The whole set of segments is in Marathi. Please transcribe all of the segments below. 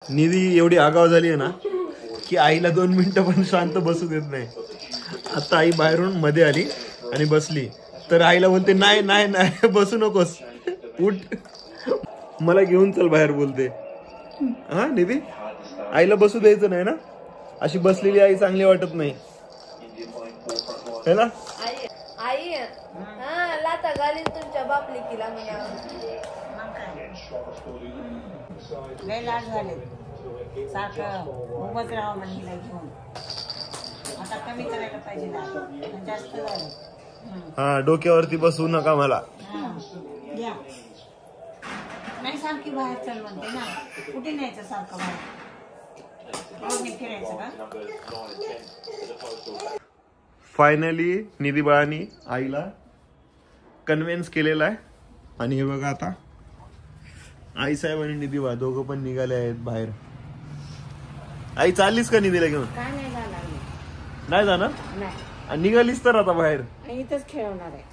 निधी एवढी आगाव झाली आहे ना की आईला 2 मिनिटं पण शांत बसू देत नाही. आता आई बाहेरून मध्ये आली आणि बसली तर आईला बोलते नाही नाही नाही बसू नकोस, उठ, मला घेऊन चल बाहेर बोलते. हा निधी, आईला बसू द्यायचं नाही ना, अशी बसलेली आई चांगली वाटत नाही है ना. आई लाता घालीन तुमच्या बापलेकीला म्हणे. लय लाड झाले, सारखं उभंच राहावं म्हणलं घेऊन. आता कमी करायला पाहिजे ना, जास्त झालं. हा, डोक्यावरती बसवू नका मला. द्या नाही, सारखी बाहेर चल म्हणते ना, कुठे न्यायचं सारखं बाहेर, फिरायचं का. फायनली निधी बाळांनी आईला कन्व्हिन्स केलेला आहे. आणि हे बघा आता आई साहेब आणि निधी बाळ दोघं पण निघाले आहेत बाहेर. आई चाललीस का निधीला घेऊन? काय नाही जाणार, नाही जाणार. नाही निघालीस तर आता बाहेर इथंच खेळवणार आहे.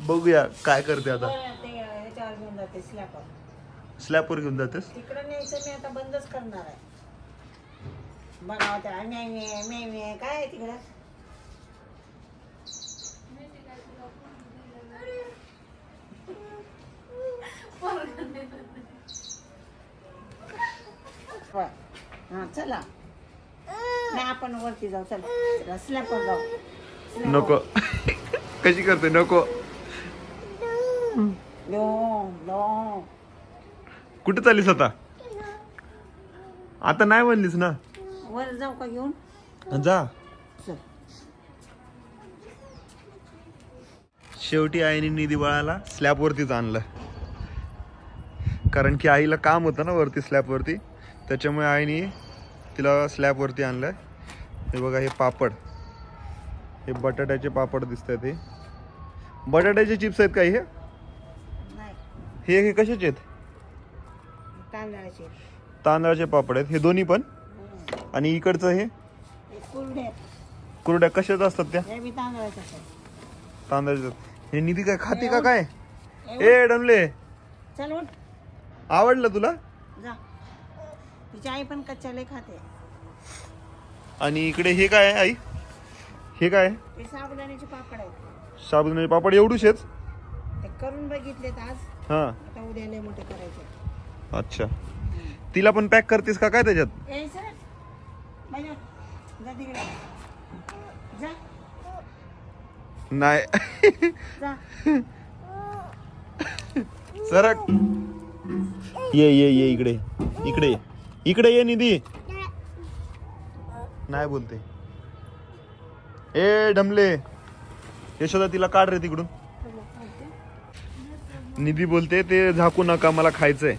बघूया काय करते आता. ह्याच्यावर घेऊन जाते, स्लॅपवर. स्लॅपवर घेऊन जातेस? तिकडे न्यायचं मी आता बंदच करणार आहे. बघा त्या मे काय आहे तिकडं. हा चला, नाही आपण वरती जाऊ, चला स्लॅपवर जाऊ. नको. कशी करते नको. कुठे चाललीस आता? आता नाही म्हणलीस ना. वर जाऊ का घेऊन? जा. चल. शेवटी आईने निधी बाळाला स्लॅब वरतीच आणलं, कारण की आईला काम होतं ना वरती स्लॅब वरती, त्याच्यामुळे आईने तिला स्लॅब वरती आणलंय. हे बघा, हे पापड, हे बटाट्याचे पापड दिसत आहेत. हे बटाट्याचे चिप्स आहेत का? हे कशाचे आहेत? तांदळाचे. तांदळाचे पापड आहेत हे दोन्ही पण. आणि इकडचं हे कुरड्या कशाच असतात त्या? तांदळाच्या. हे निधी काय खाते का काय? ए डमले, चल उठ. आवडलं तुला? जा, तिची आई पण कच्च्याले खाते. आणि इकडे हे काय आहे आई? हे काय? ते साबुदाण्याचे पापड आहेत. साबुदाण्याचे पापड एवढूशेच? ते करून बघितलेत आज. हा, आता उद्या लय मोठे करायचे. अच्छा. तिला पण पॅक करतेस का काय त्याच्यात? ए सर, जा तिकडे जा. नाही. जा. सरक. ये ये ये इकडे, इकडे ये, इकडे ये निधी. नाही बोलते. ए ढमले, यशोदा तिला काढ रे तिकडून. निधी बोलते ते झाकू नका, मला खायचंय.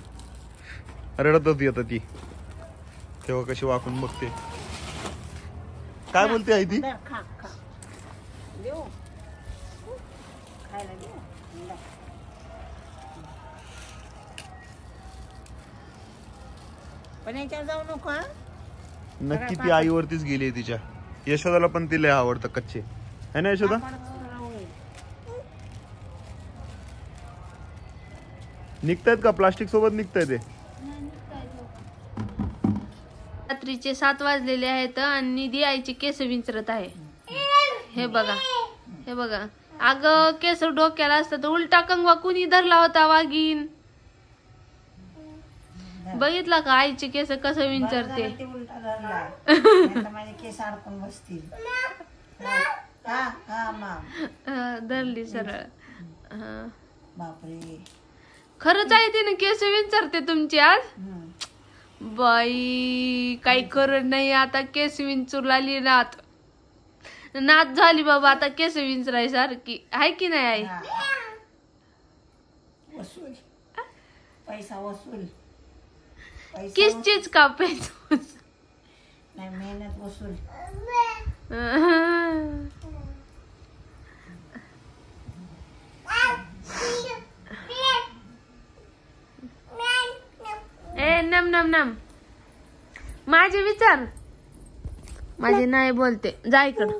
रडत होती आता ती, तेव्हा कशी वाकून बघते. काय बोलते आई ती? खा खा, देऊ खायला, देऊ. पण याच्यावर जाऊ नको. हा, नक्की ती आईवरतीच गेली तिच्या. यशोदाला पण तिला आवडतं कच्चे, है ना यशोदा? निघतायत का प्लास्टिक सोबत? निघताय ते. रात्रीचे 7 वाजलेले आहेत आणि निधी आईची केस विंचरत आहे. हे बघा, हे बघा. अगं केस डोक्याला असतात, उलटा कंगवा कुणी धरला होता वाघीन? बघितला का आईची केस कसं विंचरते? माझे केस अडकून बसतील. धरली सरळ. बापरे, खरंच आहे तिने केस विंचरते तुमची आज. बाई काही करत नाही आता, केस विंचरू लागली. नात झाली बाबा आता केस विंचराय सारखी आहे की नाही आई? वसूल, पैसा वसूल. किस चीज का पैसा? नाही, मेहनत वसूल. ए नम नम नम, माझे विचार माझे नाही बोलते. जा इकडं.